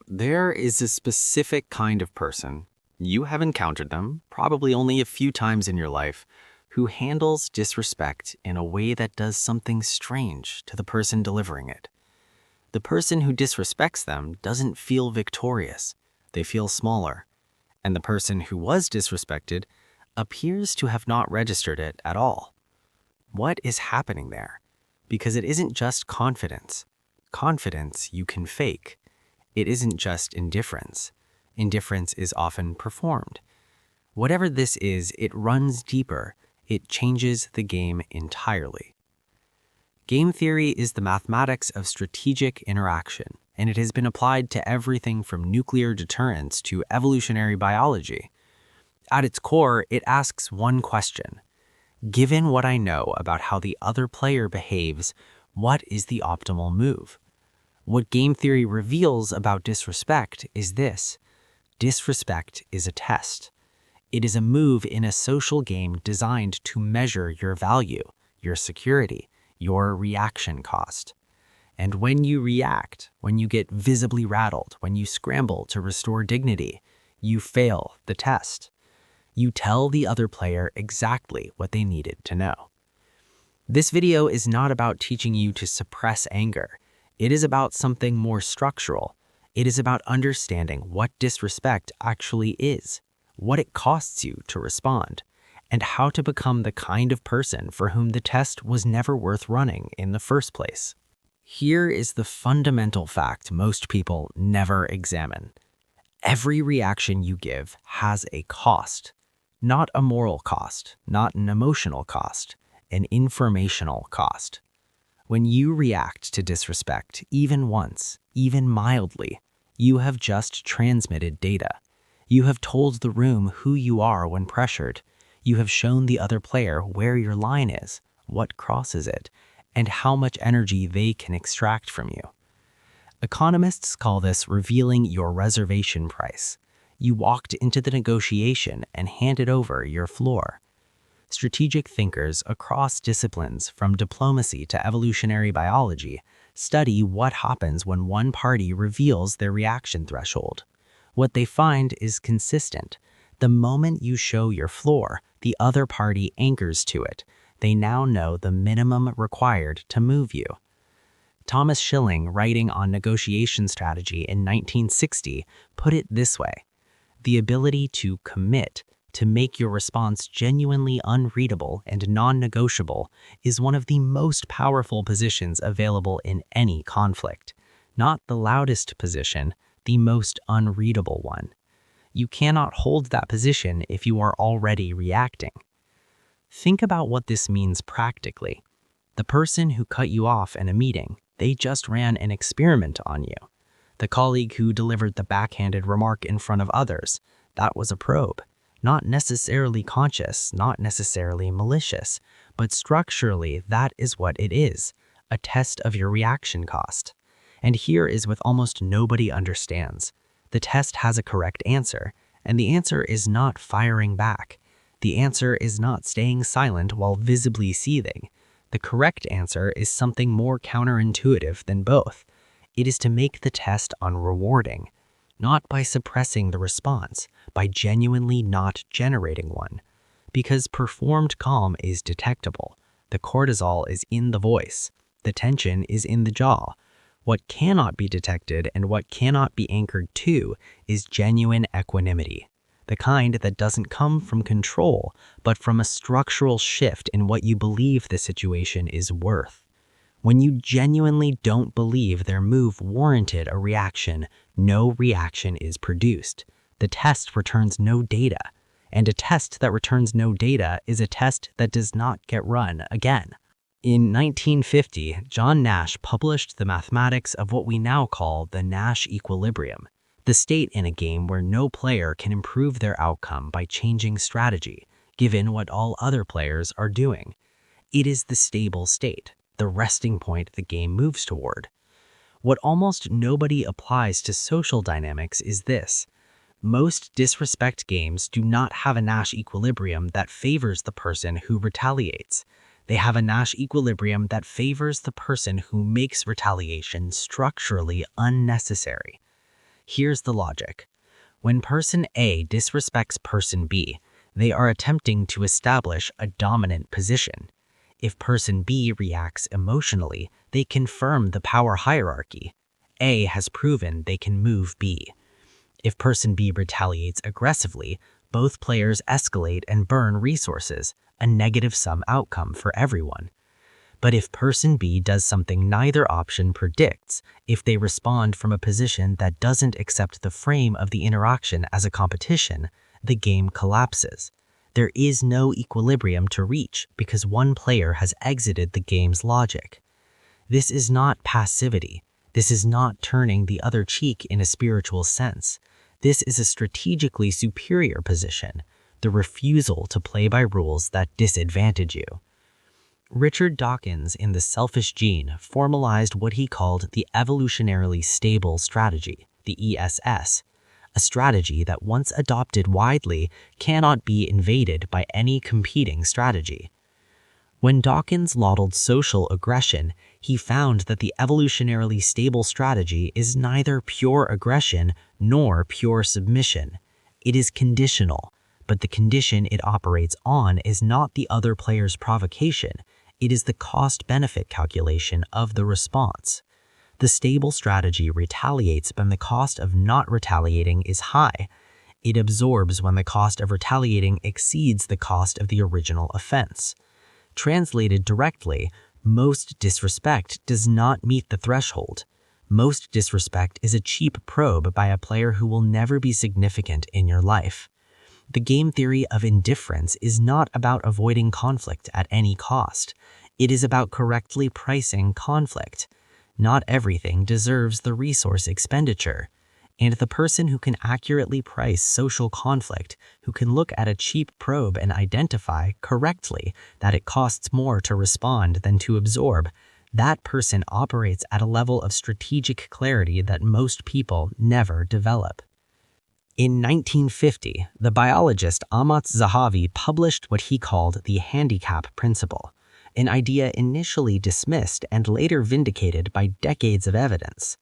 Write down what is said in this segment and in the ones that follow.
There is a specific kind of person, you have encountered them probably only a few times in your life, who handles disrespect in a way that does something strange to the person delivering it. The person who disrespects them doesn't feel victorious, they feel smaller. And the person who was disrespected appears to have not registered it at all. What is happening there? Because it isn't just confidence. Confidence you can fake. It isn't just indifference. Indifference is often performed. Whatever this is, it runs deeper. It changes the game entirely. Game theory is the mathematics of strategic interaction, and it has been applied to everything from nuclear deterrence to evolutionary biology. At its core, it asks one question. Given what I know about how the other player behaves, what is the optimal move? What game theory reveals about disrespect is this. Disrespect is a test. It is a move in a social game designed to measure your value, your security, your reaction cost. And when you react, when you get visibly rattled, when you scramble to restore dignity, you fail the test. You tell the other player exactly what they needed to know. This video is not about teaching you to suppress anger. It is about something more structural. It is about understanding what disrespect actually is, what it costs you to respond, and how to become the kind of person for whom the test was never worth running in the first place. Here is the fundamental fact most people never examine. Every reaction you give has a cost. Not a moral cost, not an emotional cost, an informational cost. When you react to disrespect, even once, even mildly, you have just transmitted data. You have told the room who you are when pressured. You have shown the other player where your line is, what crosses it, and how much energy they can extract from you. Economists call this revealing your reservation price. You walked into the negotiation and handed over your floor. Strategic thinkers across disciplines, from diplomacy to evolutionary biology, study what happens when one party reveals their reaction threshold. What they find is consistent. The moment you show your floor, the other party anchors to it. They now know the minimum required to move you. Thomas Schilling, writing on negotiation strategy in 1960, put it this way: the ability to commit, to make your response genuinely unreadable and non-negotiable, is one of the most powerful positions available in any conflict. Not the loudest position, the most unreadable one. You cannot hold that position if you are already reacting. Think about what this means practically. The person who cut you off in a meeting, they just ran an experiment on you. The colleague who delivered the backhanded remark in front of others, that was a probe. Not necessarily conscious, not necessarily malicious, but structurally that is what it is, a test of your reaction cost. And here is what almost nobody understands. The test has a correct answer, and the answer is not firing back. The answer is not staying silent while visibly seething. The correct answer is something more counterintuitive than both. It is to make the test unrewarding, not by suppressing the response, by genuinely not generating one. Because performed calm is detectable. The cortisol is in the voice. The tension is in the jaw. What cannot be detected and what cannot be anchored to is genuine equanimity. The kind that doesn't come from control, but from a structural shift in what you believe the situation is worth. When you genuinely don't believe their move warranted a reaction, no reaction is produced. The test returns no data, and a test that returns no data is a test that does not get run again. In 1950, John Nash published the mathematics of what we now call the Nash equilibrium, the state in a game where no player can improve their outcome by changing strategy, given what all other players are doing. It is the stable state, the resting point the game moves toward. What almost nobody applies to social dynamics is this. Most disrespect games do not have a Nash equilibrium that favors the person who retaliates. They have a Nash equilibrium that favors the person who makes retaliation structurally unnecessary. Here's the logic. When person A disrespects person B, they are attempting to establish a dominant position. If person B reacts emotionally, they confirm the power hierarchy. A has proven they can move B. If person B retaliates aggressively, both players escalate and burn resources, a negative-sum outcome for everyone. But if person B does something neither option predicts, if they respond from a position that doesn't accept the frame of the interaction as a competition, the game collapses. There is no equilibrium to reach because one player has exited the game's logic. This is not passivity. This is not turning the other cheek in a spiritual sense. This is a strategically superior position, the refusal to play by rules that disadvantage you. Richard Dawkins in The Selfish Gene formalized what he called the evolutionarily stable strategy, the ESS, a strategy that once adopted widely cannot be invaded by any competing strategy. When Dawkins modeled social aggression, he found that the evolutionarily stable strategy is neither pure aggression nor pure submission. It is conditional, but the condition it operates on is not the other player's provocation. It is the cost-benefit calculation of the response. The stable strategy retaliates when the cost of not retaliating is high. It absorbs when the cost of retaliating exceeds the cost of the original offense. Translated directly, most disrespect does not meet the threshold. Most disrespect is a cheap probe by a player who will never be significant in your life. The game theory of indifference is not about avoiding conflict at any cost. It is about correctly pricing conflict. Not everything deserves the resource expenditure. And the person who can accurately price social conflict, who can look at a cheap probe and identify correctly that it costs more to respond than to absorb, that person operates at a level of strategic clarity that most people never develop. In 1950, the biologist Amatz Zahavi published what he called the handicap principle, an idea initially dismissed and later vindicated by decades of evidence.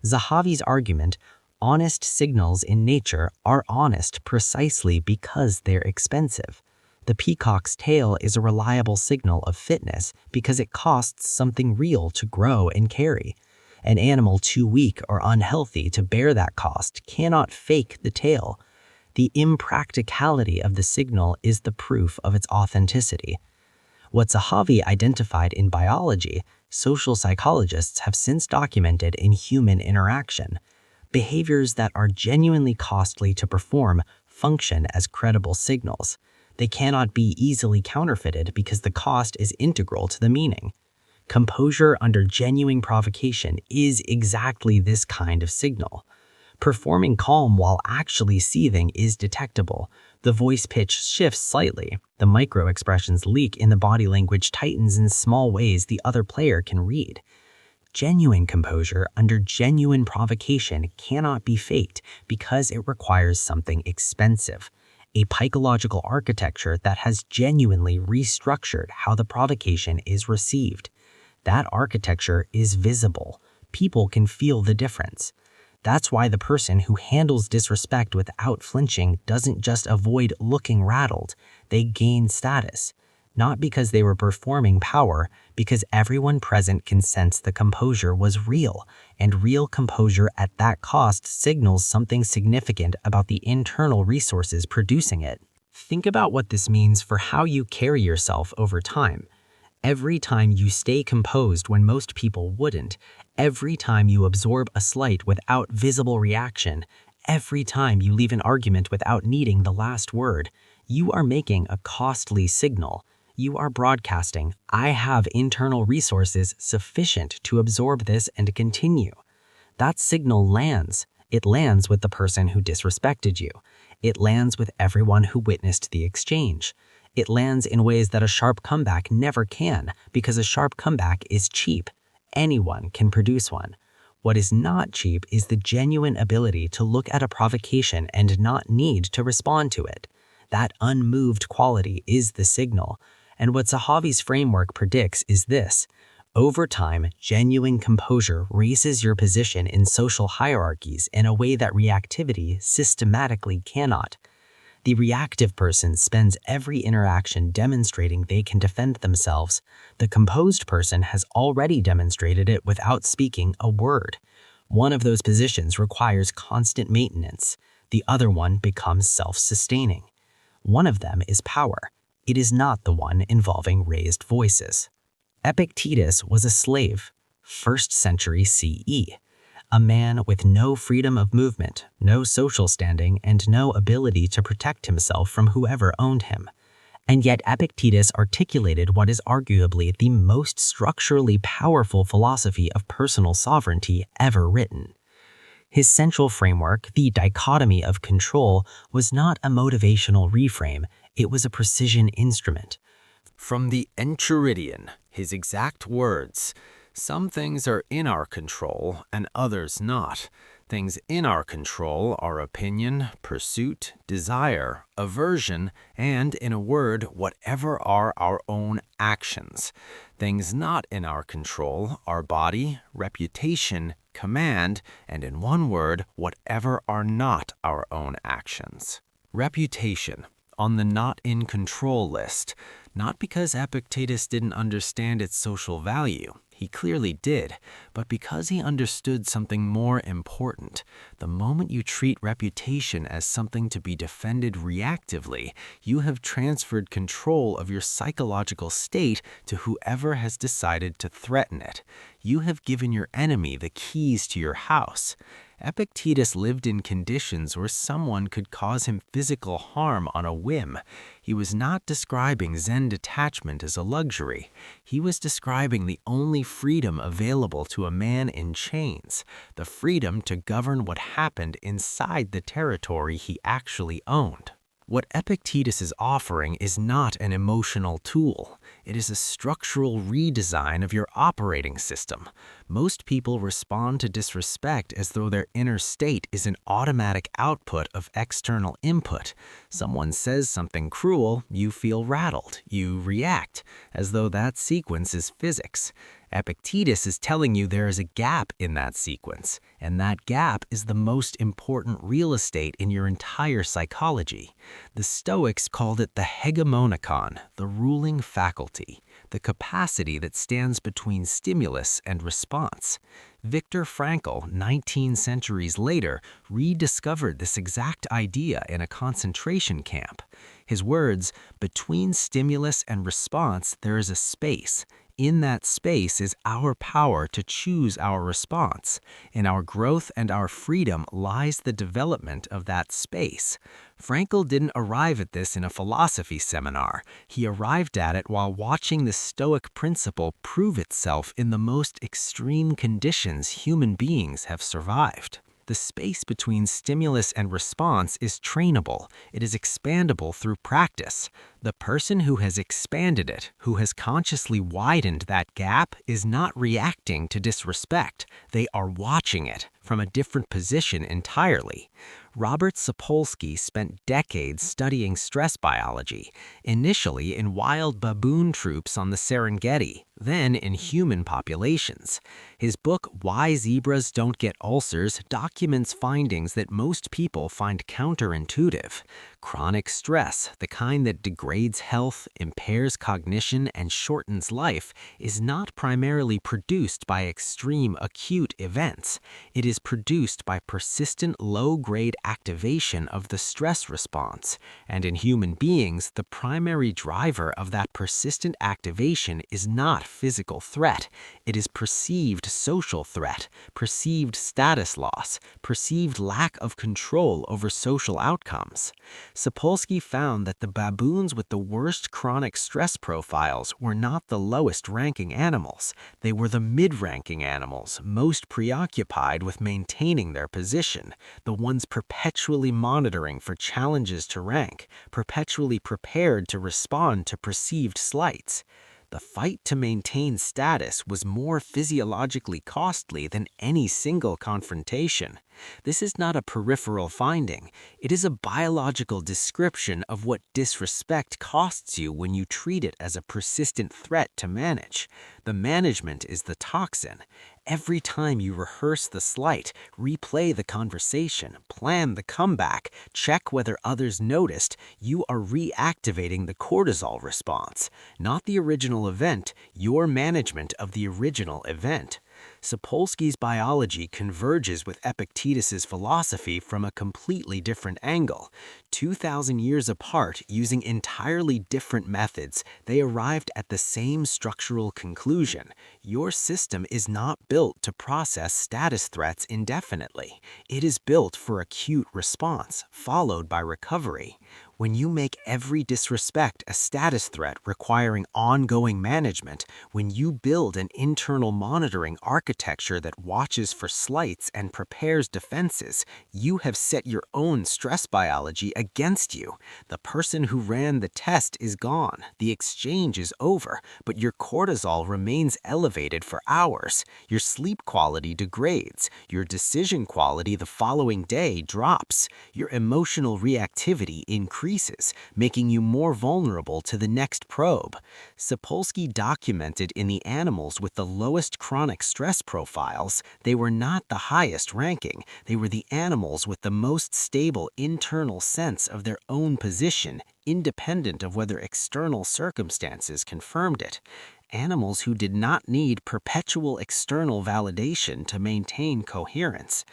Zahavi's argument, honest signals in nature are honest precisely because they're expensive. The peacock's tail is a reliable signal of fitness because it costs something real to grow and carry. An animal too weak or unhealthy to bear that cost cannot fake the tail. The impracticality of the signal is the proof of its authenticity. What Zahavi identified in biology, social psychologists have since documented in human interaction. Behaviors that are genuinely costly to perform function as credible signals. They cannot be easily counterfeited because the cost is integral to the meaning. Composure under genuine provocation is exactly this kind of signal. Performing calm while actually seething is detectable. The voice pitch shifts slightly. The micro-expressions leak in the body language tightens in small ways the other player can read. Genuine composure under genuine provocation cannot be faked because it requires something expensive, a psychological architecture that has genuinely restructured how the provocation is received. That architecture is visible. People can feel the difference. That's why the person who handles disrespect without flinching doesn't just avoid looking rattled, they gain status. Not because they were performing power, because everyone present can sense the composure was real, and real composure at that cost signals something significant about the internal resources producing it. Think about what this means for how you carry yourself over time. Every time you stay composed when most people wouldn't, every time you absorb a slight without visible reaction, every time you leave an argument without needing the last word, you are making a costly signal. You are broadcasting, I have internal resources sufficient to absorb this and continue. That signal lands. It lands with the person who disrespected you. It lands with everyone who witnessed the exchange. It lands in ways that a sharp comeback never can, because a sharp comeback is cheap. Anyone can produce one. What is not cheap is the genuine ability to look at a provocation and not need to respond to it. That unmoved quality is the signal. And what Zahavi's framework predicts is this. Over time, genuine composure raises your position in social hierarchies in a way that reactivity systematically cannot. The reactive person spends every interaction demonstrating they can defend themselves. The composed person has already demonstrated it without speaking a word. One of those positions requires constant maintenance. The other one becomes self-sustaining. One of them is power. It is not the one involving raised voices. Epictetus was a slave, 1st century CE, a man with no freedom of movement, no social standing, and no ability to protect himself from whoever owned him. And yet Epictetus articulated what is arguably the most structurally powerful philosophy of personal sovereignty ever written. His central framework, the dichotomy of control, was not a motivational reframe, it was a precision instrument. From the Enchiridion, his exact words, "Some things are in our control and others not. Things in our control are opinion, pursuit, desire, aversion, and, in a word, whatever are our own actions. Things not in our control are body, reputation, command, and, in one word, whatever are not our own actions." Reputation, on the not in control list, not because Epictetus didn't understand its social value. He clearly did, but because he understood something more important. The moment you treat reputation as something to be defended reactively, you have transferred control of your psychological state to whoever has decided to threaten it. You have given your enemy the keys to your house. Epictetus lived in conditions where someone could cause him physical harm on a whim. He was not describing Zen detachment as a luxury. He was describing the only freedom available to a man in chains, the freedom to govern what happened inside the territory he actually owned. What Epictetus is offering is not an emotional tool. It is a structural redesign of your operating system. Most people respond to disrespect as though their inner state is an automatic output of external input. Someone says something cruel, you feel rattled. You react, as though that sequence is physics. Epictetus is telling you there is a gap in that sequence, and that gap is the most important real estate in your entire psychology. The Stoics called it the hegemonikon, the ruling faculty, the capacity that stands between stimulus and response. Viktor Frankl, 19 centuries later, rediscovered this exact idea in a concentration camp. His words, "Between stimulus and response, there is a space. In that space is our power to choose our response. In our growth and our freedom lies the development of that space." Frankl didn't arrive at this in a philosophy seminar. He arrived at it while watching the Stoic principle prove itself in the most extreme conditions human beings have survived. The space between stimulus and response is trainable. It is expandable through practice. The person who has expanded it, who has consciously widened that gap, is not reacting to disrespect. They are watching it from a different position entirely. Robert Sapolsky spent decades studying stress biology, initially in wild baboon troops on the Serengeti, then in human populations. His book, Why Zebras Don't Get Ulcers, documents findings that most people find counterintuitive. Chronic stress, the kind that degrades health, impairs cognition, and shortens life, is not primarily produced by extreme acute events. It is produced by persistent low-grade activation of the stress response. And in human beings, the primary driver of that persistent activation is not physical threat. It is perceived social threat, perceived status loss, perceived lack of control over social outcomes. Sapolsky found that the baboons with the worst chronic stress profiles were not the lowest-ranking animals. They were the mid-ranking animals, most preoccupied with maintaining their position, the ones perpetually monitoring for challenges to rank, perpetually prepared to respond to perceived slights. The fight to maintain status was more physiologically costly than any single confrontation. This is not a peripheral finding. It is a biological description of what disrespect costs you when you treat it as a persistent threat to manage. The management is the toxin. Every time you rehearse the slight, replay the conversation, plan the comeback, check whether others noticed, you are reactivating the cortisol response, not the original event, your management of the original event. Sapolsky's biology converges with Epictetus's philosophy from a completely different angle. 2,000 years apart, using entirely different methods, they arrived at the same structural conclusion. Your system is not built to process status threats indefinitely. It is built for acute response, followed by recovery. When you make every disrespect a status threat requiring ongoing management, when you build an internal monitoring architecture that watches for slights and prepares defenses, you have set your own stress biology against you. The person who ran the test is gone, the exchange is over, but your cortisol remains elevated for hours. Your sleep quality degrades, your decision quality the following day drops, your emotional reactivity increases, making you more vulnerable to the next probe. Sapolsky documented in the animals with the lowest chronic stress profiles, they were not the highest ranking, they were the animals with the most stable internal sense of their own position, independent of whether external circumstances confirmed it. Animals who did not need perpetual external validation to maintain coherence.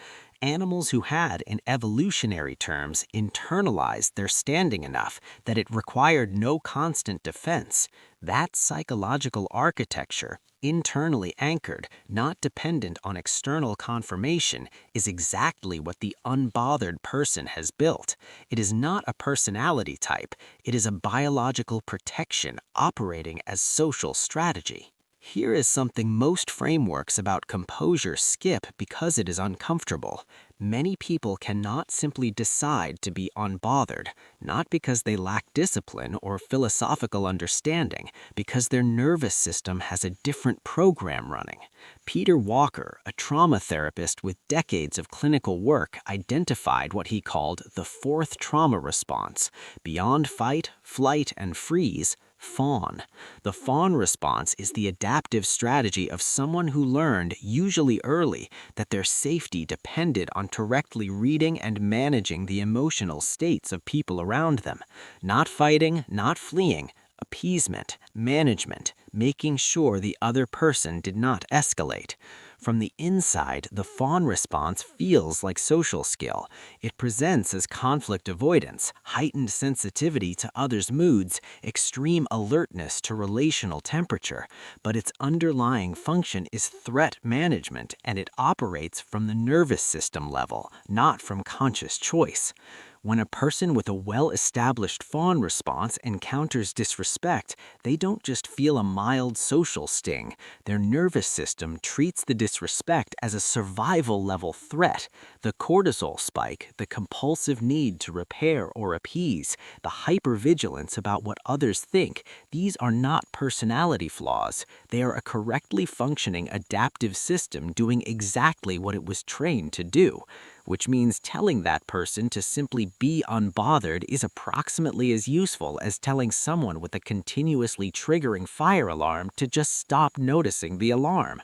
Animals who had, in evolutionary terms, internalized their standing enough that it required no constant defense. That psychological architecture, internally anchored, not dependent on external confirmation, is exactly what the unbothered person has built. It is not a personality type, it is a biological protection operating as social strategy. Here is something most frameworks about composure skip because it is uncomfortable. Many people cannot simply decide to be unbothered, not because they lack discipline or philosophical understanding, because their nervous system has a different program running. Peter Walker, a trauma therapist with decades of clinical work, identified what he called the fourth trauma response, beyond fight, flight, and freeze, fawn. The fawn response is the adaptive strategy of someone who learned, usually early, that their safety depended on correctly reading and managing the emotional states of people around them. Not fighting, not fleeing, appeasement, management, making sure the other person did not escalate. From the inside, the fawn response feels like social skill. It presents as conflict avoidance, heightened sensitivity to others' moods, extreme alertness to relational temperature, but its underlying function is threat management, and it operates from the nervous system level, not from conscious choice. When a person with a well-established fawn response encounters disrespect, they don't just feel a mild social sting. Their nervous system treats the disrespect as a survival-level threat. The cortisol spike, the compulsive need to repair or appease, the hypervigilance about what others think, these are not personality flaws. They are a correctly functioning adaptive system doing exactly what it was trained to do, which means telling that person to simply be unbothered is approximately as useful as telling someone with a continuously triggering fire alarm to just stop noticing the alarm.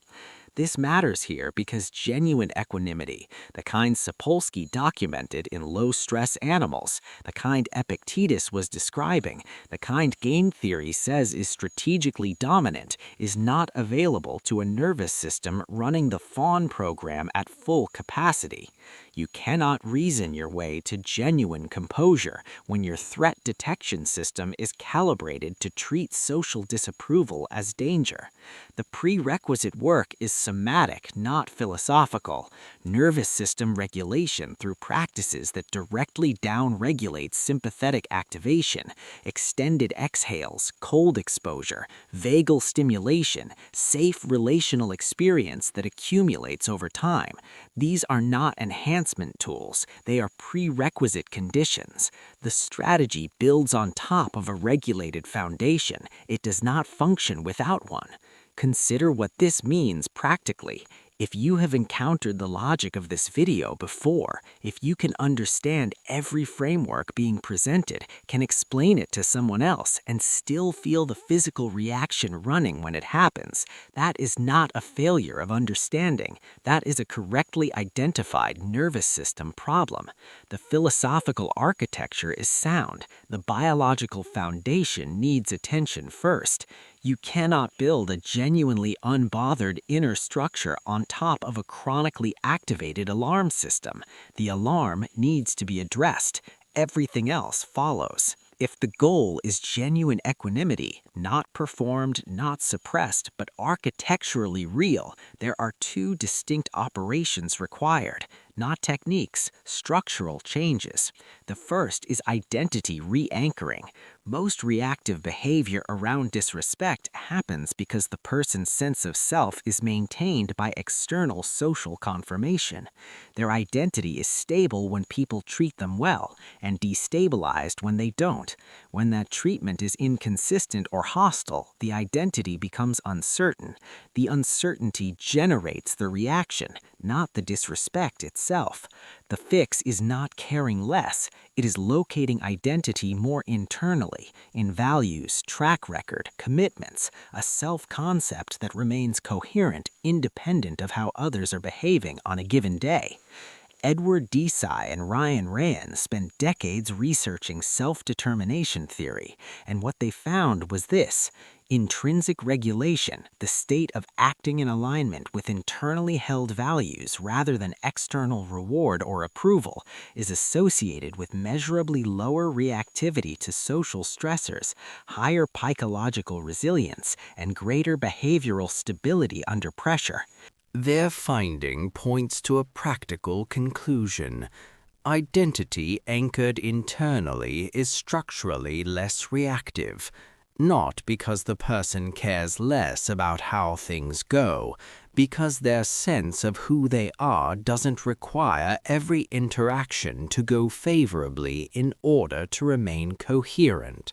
This matters here because genuine equanimity, the kind Sapolsky documented in low-stress animals, the kind Epictetus was describing, the kind game theory says is strategically dominant, is not available to a nervous system running the fawn program at full capacity. You cannot reason your way to genuine composure when your threat detection system is calibrated to treat social disapproval as danger. The prerequisite work is somatic, not philosophical. Nervous system regulation through practices that directly downregulate sympathetic activation, extended exhales, cold exposure, vagal stimulation, safe relational experience that accumulates over time. These are not enhancement tools, they are prerequisite conditions. The strategy builds on top of a regulated foundation. It does not function without one. Consider what this means practically. If you have encountered the logic of this video before, if you can understand every framework being presented, can explain it to someone else, and still feel the physical reaction running when it happens, that is not a failure of understanding. That is a correctly identified nervous system problem. The philosophical architecture is sound. The biological foundation needs attention first. You cannot build a genuinely unbothered inner structure on top of a chronically activated alarm system. The alarm needs to be addressed. Everything else follows. If the goal is genuine equanimity, not performed, not suppressed, but architecturally real, there are two distinct operations required, not techniques, structural changes. The first is identity re-anchoring. Most reactive behavior around disrespect happens because the person's sense of self is maintained by external social confirmation. Their identity is stable when people treat them well, and destabilized when they don't. When that treatment is inconsistent or hostile, the identity becomes uncertain. The uncertainty generates the reaction, not the disrespect itself. The fix is not caring less, it is locating identity more internally, in values, track record, commitments, a self-concept that remains coherent, independent of how others are behaving on a given day. Edward Desai and Ryan Rand spent decades researching self-determination theory, and what they found was this: intrinsic regulation, the state of acting in alignment with internally held values rather than external reward or approval, is associated with measurably lower reactivity to social stressors, higher psychological resilience, and greater behavioral stability under pressure. Their finding points to a practical conclusion. Identity anchored internally is structurally less reactive, not because the person cares less about how things go, because their sense of who they are doesn't require every interaction to go favorably in order to remain coherent.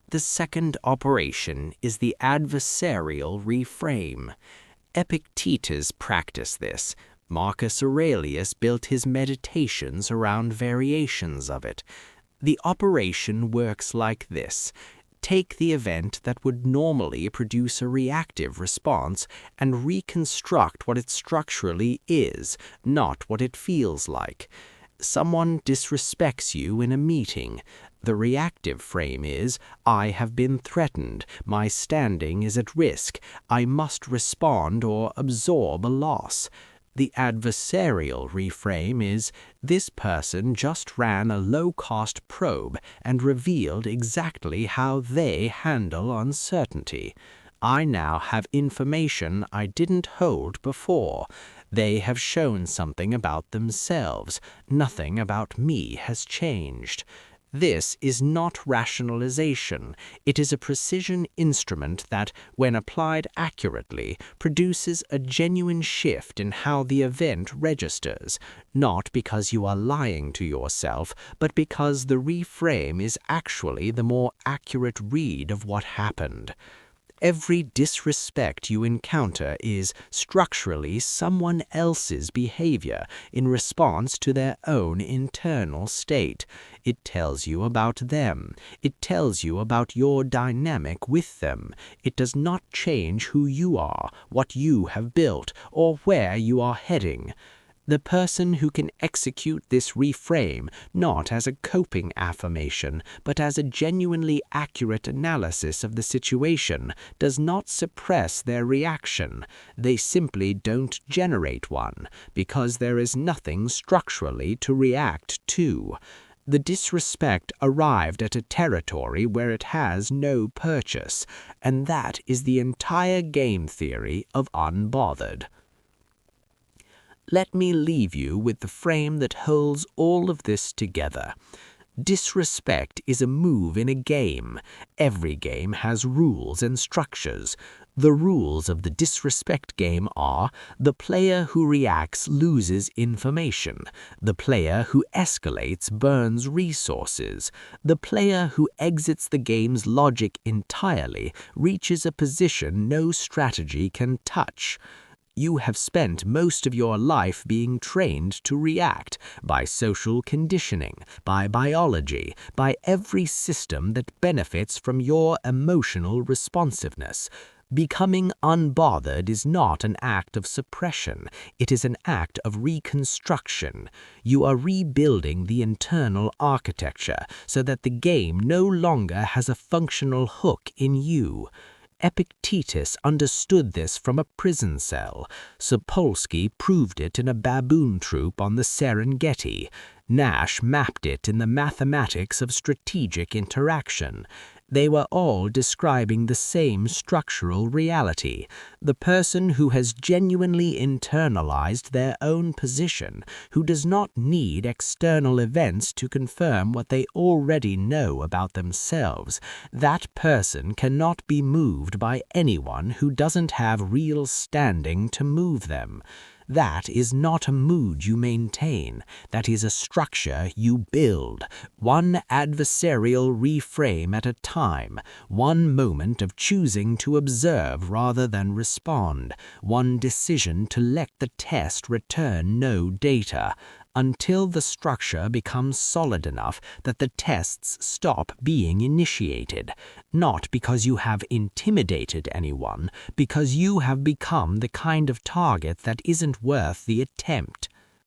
The second operation is the adversarial reframe. Epictetus practiced this. Marcus Aurelius built his meditations around variations of it. The operation works like this. Take the event that would normally produce a reactive response and reconstruct what it structurally is, not what it feels like. Someone disrespects you in a meeting. The reactive frame is, I have been threatened, my standing is at risk, I must respond or absorb a loss. The adversarial reframe is, this person just ran a low-cost probe and revealed exactly how they handle uncertainty. I now have information I didn't hold before. They have shown something about themselves. Nothing about me has changed. This is not rationalization. It is a precision instrument that, when applied accurately, produces a genuine shift in how the event registers, not because you are lying to yourself, but because the reframe is actually the more accurate read of what happened. Every disrespect you encounter is structurally someone else's behavior in response to their own internal state. It tells you about them. It tells you about your dynamic with them. It does not change who you are, what you have built, or where you are heading. The person who can execute this reframe not as a coping affirmation, but as a genuinely accurate analysis of the situation, does not suppress their reaction. They simply don't generate one, because there is nothing structurally to react to. The disrespect arrived at a territory where it has no purchase, and that is the entire game theory of Unbothered. Let me leave you with the frame that holds all of this together. Disrespect is a move in a game. Every game has rules and structures. The rules of the disrespect game are: the player who reacts loses information. The player who escalates burns resources. The player who exits the game's logic entirely reaches a position no strategy can touch. You have spent most of your life being trained to react by social conditioning, by biology, by every system that benefits from your emotional responsiveness. Becoming unbothered is not an act of suppression, it is an act of reconstruction. You are rebuilding the internal architecture so that the game no longer has a functional hook in you. Epictetus understood this from a prison cell. Sapolsky proved it in a baboon troop on the Serengeti. Nash mapped it in the mathematics of strategic interaction. They were all describing the same structural reality. The person who has genuinely internalized their own position, who does not need external events to confirm what they already know about themselves, that person cannot be moved by anyone who doesn't have real standing to move them. That is not a mood you maintain. That is a structure you build. One adversarial reframe at a time. One moment of choosing to observe rather than respond. One decision to let the test return no data. Until the structure becomes solid enough that the tests stop being initiated. Not because you have intimidated anyone, because you have become the kind of target that isn't worth the attempt.